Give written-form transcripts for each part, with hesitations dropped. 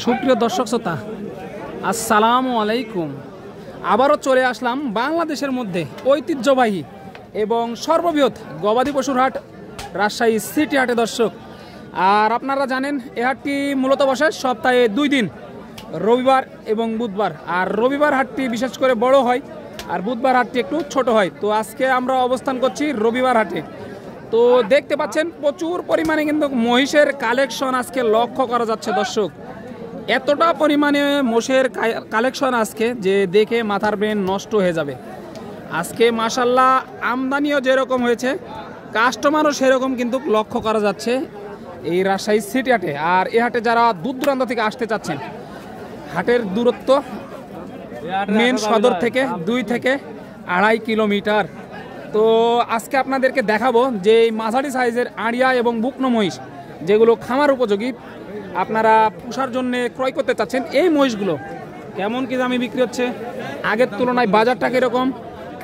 সুপ্রিয় দর্শক শ্রোতা, আসসালামু আলাইকুম। আবারও চলে আসলাম বাংলাদেশের মধ্যে ঐতিহ্যবাহী এবং সর্ববৃহৎ গবাদি পশুর হাট রাজশাহী সিটি হাটে দর্শক। আর আপনারা জানেন এ হাটটি মূলত বসে সপ্তাহে 2 দিন, রবিবার এবং বুধবার। আর রবিবার হাটটি বিশেষ করে বড় হয় আর বুধবার হাটটি একটু ছোট হয়। তো আজকে আমরা অবস্থান করছি রবিবার হাটে। তো দেখতে পাচ্ছেন প্রচুর পরিমাণে কিন্তু মহিষের কালেকশন আজকে লক্ষ্য করা যাচ্ছে দর্শক। এতটা পরিমাণে মোষের কালেকশন আজকে যে দেখে মাথার ব্রেন নষ্ট হয়ে যাবে। আজকে মাশাল্লাহ আমদানিও যেরকম হয়েছে, কাস্টমারও সেরকম কিন্তু লক্ষ্য করা যাচ্ছে এই রাজশাহী সিটি হাটে। আর এই হাটে যারা দূর দূরান্ত থেকে আসতে চাচ্ছেন, হাটের দূরত্ব মেন সদর থেকে 2 থেকে 2.5 কিলোমিটার। তো আজকে আপনাদেরকে দেখাবো যে এই মাঝারি সাইজের আড়িয়া এবং বুকনো মহিষ যেগুলো খামার উপযোগী, আপনারা পোষার জন্য ক্রয় করতে চাচ্ছেন, এই মহিষগুলো কেমন কি দামে বিক্রি হচ্ছে, আগের তুলনায় বাজারটা কীরকম,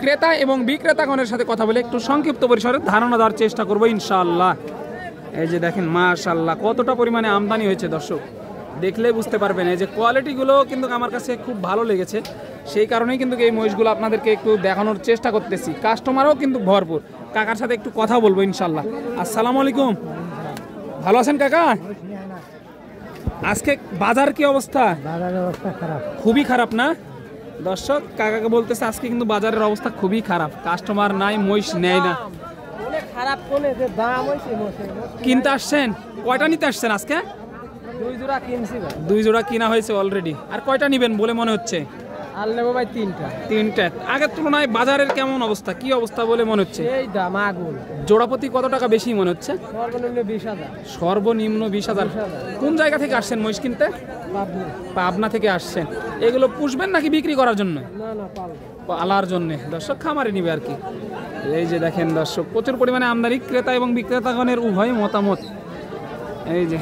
ক্রেতা এবং বিক্রেতাগণের সাথে কথা বলে একটু সংক্ষিপ্ত পরিসরে ধারণা দেওয়ার চেষ্টা করবো ইনশাআল্লাহ। এই যে দেখেন মাশাআল্লাহ কতটা পরিমাণে আমদানি হয়েছে দর্শক, দেখলে বুঝতে পারবেন। এই যে কোয়ালিটিগুলো কিন্তু আমার কাছে খুব ভালো লেগেছে, সেই কারণেই কিন্তু এই মহিষগুলো আপনাদেরকে একটু দেখানোর চেষ্টা করতেছি। কাস্টমারও কিন্তু ভরপুর। কাকার সাথে একটু কথা বলবো ইনশাআল্লাহ। আসসালামু আলাইকুম, ভালো আছেন কাকা? আজকে বাজার কি অবস্থা? বাজারের অবস্থা খারাপ, খুবই খারাপ না দর্শক? কাকাকে বলতেছে আজকে কিন্তু বাজারের অবস্থা খুবই খারাপ, কাস্টমার নাই, মহিষ নেয় না। খারাপ কোনে যে দাম হইছে মোষের। কিনতে আসছেন? কয়টা নিতে আসছেন আজকে? 2 জোড়া কিনছি ভাই। 2 জোড়া কিনা হয়েছে অলরেডি। আর কয়টা নেবেন বলে মনে হচ্ছে? আর নেবো ভাই 3টা। 3টা। আগের তুলনায় বাজারের কেমন অবস্থা, কি অবস্থা বলে মনে হচ্ছে? এই দাম আগুন। জোড়াপতি কত টাকা বেশি মনে হচ্ছে? সর্বনিম্ন 20,000। সর্বনিম্ন 20,000। কোন জায়গা থেকে আসছেন মহিষ কিনতে? পাবনা থেকে আসছেন। এগুলো পুষবেন নাকি বিক্রি করার জন্য? না না, পালার জন্য দর্শক, খামারে নিবে আর কি। এই যে দেখেন দর্শক প্রচুর পরিমাণে আমদানি, ক্রেতা এবং বিক্রেতাগণের উভয় মতামত। এই যে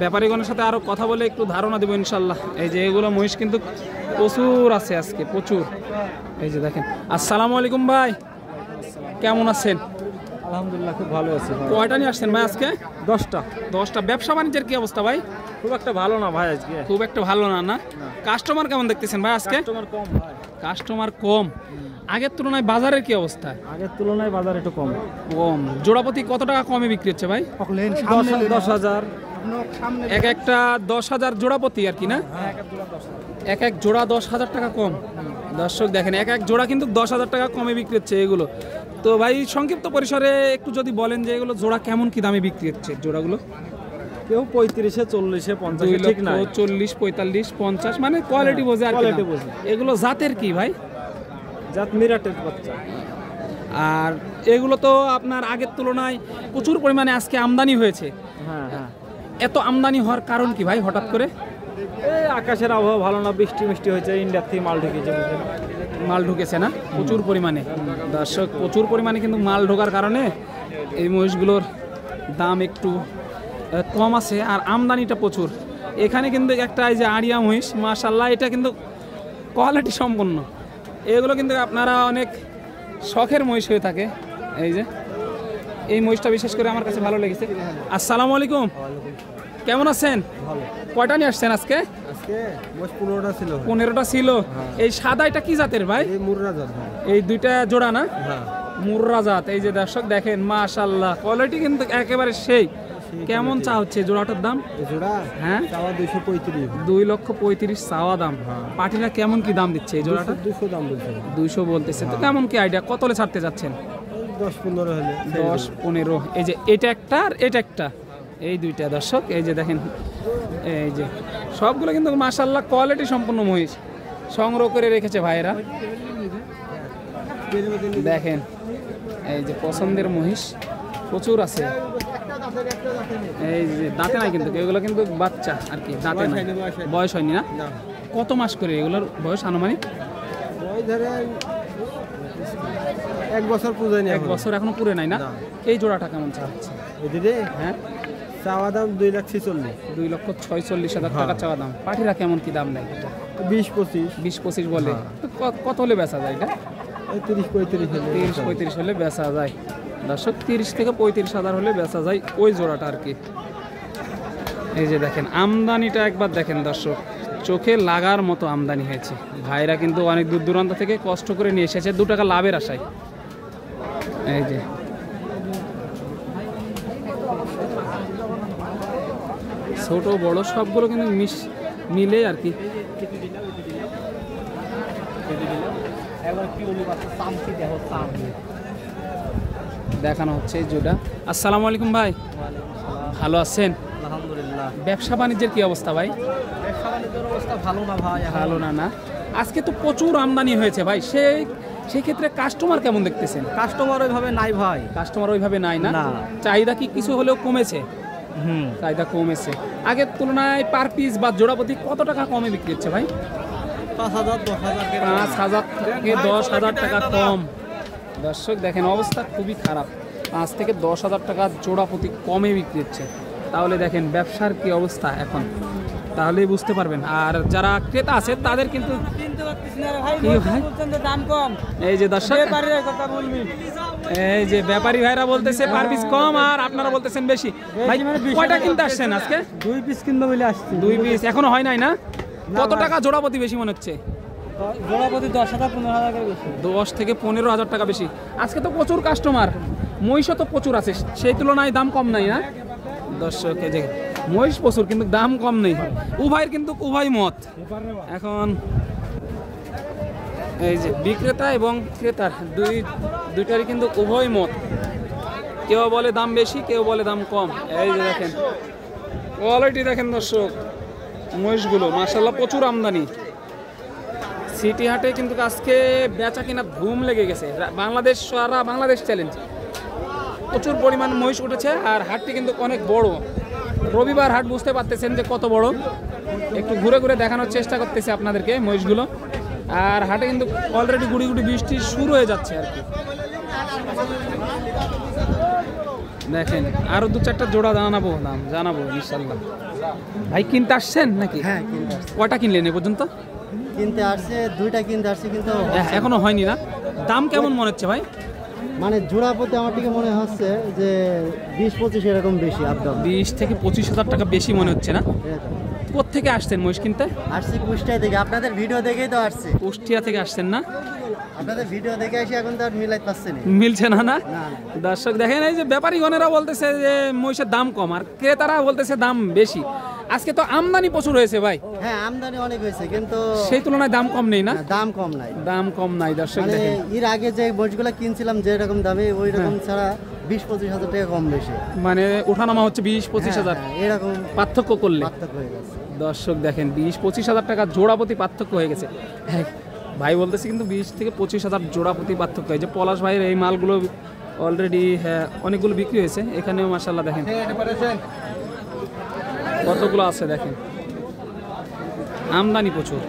ব্যাপারীগণের সাথে আরো কথা বলে একটু ধারণা দেবো ইনশাল্লাহ। এই যে এগুলো মহিষ কিন্তু প্রচুর আছে আজকে, প্রচুর। এই যে দেখেন। আসসালামু আলাইকুম ভাই, কেমন আছেন? আলহামদুলিল্লাহ খুব ভালো আছি। কয়টা নিয়ে আসছেন ভাই আজকে? 10টা। 10টা। ব্যবসা বাণিজ্যের কি অবস্থা ভাই? খুব একটা ভালো না ভাই আজকে। খুব একটা ভালো না না? কাস্টমার কেমন দেখতেছেন ভাই আজকে? কাস্টমার কম ভাই। কাস্টমার কম। আগের তুলনায় বাজারের কি অবস্থা? আগের তুলনায় বাজার একটু কম। কম। জোড়াপতি কত টাকা কমে বিক্রি হচ্ছে ভাই? 10,000। এক একটা 10,000 জোড়াপতি আর কি না? এক এক জোড়া 10,000 টাকা কম। দর্শক দেখেন এক এক জোড়া কিন্তু 10,000 টাকা কমে বিক্রি হচ্ছে এগুলো। তো ভাই সংক্ষিপ্ত পরিসরে একটু যদি বলেন যে এগুলো জোড়া কেমন কি দামে বিক্রি হচ্ছে জোড়াগুলো? কেউ 35, 40, 50, ঠিক না? 40, 45, 50, মানে কোয়ালিটি বোঝে আর কোয়ালিটি কি। বোঝে। এগুলো জাতের কি ভাই? জাত মিরাটের বাচ্চা। আর এগুলো তো আপনার আগের তুলনায় প্রচুর পরিমাণে আজকে আমদানি হয়েছে। হ্যাঁ হ্যাঁ। এত আমদানি হওয়ার কারণ কি ভাই হঠাৎ করে? এই আকাশের আবহাওয়া ভালো না, বৃষ্টি মিষ্টি হয়েছে, ইন্ডিয়া থেকে মাল ঢুকেছে। মাল ঢুকেছে না প্রচুর পরিমাণে দর্শক, প্রচুর পরিমাণে কিন্তু মাল ঢোকার কারণে এই মহিষগুলোর দাম একটু কম আছে আর আমদানিটা প্রচুর। এখানে কিন্তু একটা এই যে আড়িয়া মহিষ মাশাআল্লাহ, এটা কিন্তু কোয়ালিটি সম্পন্ন। এগুলো কিন্তু আপনারা অনেক শখের মহিষ হয়ে থাকে। এই যে এই মহিষটা বিশেষ করে আমার কাছে ভালো লেগেছে। আসসালামু আলাইকুম, কেমন আছেন? কয়টা নিয়ে আসছেন আজকে? আজকে মোষ 15টা ছিল। 15টা ছিল। এই সাদা এটা কি জাতের ভাই? এই মুর্রা জাত। এই 2টা জোড়া না? হ্যাঁ। মুর্রা জাত। এই যে দর্শক দেখেন মাশাআল্লাহ কোয়ালিটি কিন্তু একেবারে সেই। কেমন চা হচ্ছে জোড়াটার দাম? এই জোড়া হ্যাঁ চাওয়া 235। 2,35,000 চাওয়া দাম। পাটিরা কেমন কি দাম দিচ্ছে এই জোড়াটা? 200 দাম বলছে। 200 বলতেছে। তো কেমন কি আইডিয়া, কতলে ছাড়তে যাচ্ছেন? 10-15 হলে। 10-15। এই যে এটা একটা আর এটা একটা, এই 2টা দর্শক। এই যে দেখেন, এই যে সবগুলো কিন্তু মাশাআল্লাহ কোয়ালিটি সম্পন্ন মহিষ সংগ্রহ করে রেখেছে ভাইয়েরা। দেখেন এই যে পছন্দের মহিষ প্রচুর আছে। এই যে দাঁতে নাই কিন্তু, এগুলো কিন্তু বাচ্চা আর কি, দাঁতে নাই, বয়স হয়নি না? কত মাস করে এগুলোর বয়স আনুমানিক? ধরেন 1 বছর পুরো নাই। 1 বছর এখনো পুরো নাই না? এই জোড়াটা কেমন চাচ্ছে? এদিকে হ্যাঁ চাওয়া দাম 2,46,000। 2,46,000 টাকা চাওয়া দাম। পাটিরা কেমন কি দাম নেয়? 20-25। 20-25 বলে। তো কত হলে বেচা যায় এটা? 30-35 হলে। 30-35 হলে বেচা যায় দর্শক। 30 থেকে 35,000 হলে বেচা যায় ওই জোড়াটা আর কি। এই যে দেখেন আমদানিটা একবার দেখেন দর্শক, চোখে লাগার মতো আমদানি হয়েছে। ভাইরা কিন্তু অনেক দূর দূরান্ত থেকে কষ্ট করে নিয়ে এসেছে 2 টাকা লাভের আশায়। এই যে ছোট বড় সবগুলো কিন্তু মিলে আর কি। দেখানো হচ্ছে জোড়া। আসসালামু আলাইকুম ভাই, ভালো আছেন? আলহামদুলিল্লাহ। ব্যবসা বাণিজ্যের কি অবস্থা ভাই? ব্যবসা বাণিজ্যের অবস্থা ভালো না ভাই, ভালো না। আজকে তো প্রচুর আমদানি হয়েছে ভাই, সেই ক্ষেত্রে কাস্টমার কেমন দেখতেছেন? কাস্টমার ওইভাবে নাই ভাই। কাস্টমার ওইভাবে নাই না? না। চাহিদা কি কিছু হলেও কমেছে? চাহিদা কমেছে। আগের তুলনায় পার পিস বা জোড়াপতি কত টাকা কমে বিক্রি হচ্ছে ভাই? 5,000 10,000 5,000 থেকে 10,000 টাকা কম। দর্শক দেখেন অবস্থা খুবই খারাপ, 5 থেকে 10,000 টাকা জোড়াপতি কমে বিক্রি হচ্ছে। তাহলে দেখেন ব্যবসার কি অবস্থা এখন, তাহলেই বুঝতে পারবেন। আর যারা ক্রেতা আছে তাদের কিন্তু কি ভাই, দাম কম। এই যে দর্শক, এই যে ব্যাপারী ভাইরা বলতেছে পার পিস কম, আর আপনারা বলতেছেন বেশি। ভাই কয়টা কিনতে আসছেন আজকে? 2 পিস কিনতে বলে আসছি। 2 পিস এখনো হয় নাই না? কত টাকা জোড়াপতি বেশি মনে হচ্ছে? জোড়াপতি 10,000 15,000 টাকা বেশি। 10 থেকে 15,000 টাকা বেশি। আজকে তো প্রচুর কাস্টমার, মহিষও তো প্রচুর আছে, সেই তুলনায় দাম কম নাই না? দর্শক এই যে মহিষ প্রচুর কিন্তু দাম কম নেই। উভয়ের কিন্তু উভয় মত এখন। এই যে বিক্রেতা এবং ক্রেতার দুইটারই কিন্তু উভয় মত, কেউ বলে দাম বেশি, কেউ বলে দাম কম। এই যে দেখেন কোয়ালিটি দেখেন দর্শক, মহিষগুলো মাশাআল্লাহ প্রচুর আমদানি। সিটি হাটে কিন্তু আজকে বেচা কিনা ধুম লেগে গেছে। বাংলাদেশ, সারা বাংলাদেশ চ্যালেঞ্জ, প্রচুর পরিমাণ মহিষ উঠেছে। আর হাটটি কিন্তু অনেক বড়, রবিবার হাট, বুঝতে পারতেছেন যে কত বড়। একটু ঘুরে ঘুরে দেখানোর চেষ্টা করতেছি আপনাদেরকে মহিষগুলো। আর হাটে কিন্তু অলরেডি গুড়ি গুড়ি বৃষ্টি শুরু হয়ে যাচ্ছে আর কি। দেখেন আরো 2-4টা জোড়া জানাবো ইনশাল্লাহ। ভাই কিনতে আসছেন নাকি? হ্যাঁ, কিনতে আসছি। কয়টা কিনলেন এ পর্যন্ত? কিনতে আসছে 2টা কিনতে আসছে, কিন্তু এখনো হয়নি না? দাম কেমন মনে হচ্ছে ভাই? মানে জোড়া প্রতি আমার দিকে মনে হচ্ছে যে 20-25 এরকম বেশি আপডাউন। 20 থেকে 25,000 টাকা বেশি মনে হচ্ছে না? কোত্থেকে আসছেন মহিষ কিনতে? আসছি কুষ্টিয়া থেকে, আপনাদের ভিডিও দেখেই তো আসছি। কুষ্টিয়া থেকে আসছেন না? আপনাদের ভিডিও দেখে আসি, এখন তো আর মিলাইতে পারছি না। মিলছে না? না। দর্শক দেখেন এই যে ব্যাপারীগণেরা বলতেছে যে মহিষের দাম কম, আর ক্রেতারা বলতেছে দাম বেশি। আজকে তো আমদানি প্রচুর হয়েছে ভাই। হ্যাঁ, আমদানি অনেক হয়েছে, কিন্তু সেই তুলনায় দাম কম নেই না? দাম কম নাই। দাম কম নাই দর্শক মানে দেখেন। এর আগে যে মহিষগুলো কিনছিলাম যে রকম দামে, ওই রকম ছাড়া 20-25 হাজার টাকা কম বেশি। মানে ওঠানামা হচ্ছে 20-25 হাজার এরকম পার্থক্য করলে। পার্থক্য হয়ে গেছে দর্শক দেখেন 20-25 হাজার টাকা জোড়াপতি পার্থক্য হয়ে গেছে। হ্যাঁ ভাই বলতেছে কিন্তু 20 থেকে 25 হাজার জোড়াপতি পার্থক্য হয়েছে। পলাশ ভাইয়ের এই মালগুলো অলরেডি অনেকগুলো বিক্রি হয়েছে। এখানেও মাশাআল্লাহ দেখেন কতগুলো আছে, দেখেন আমদানি প্রচুর।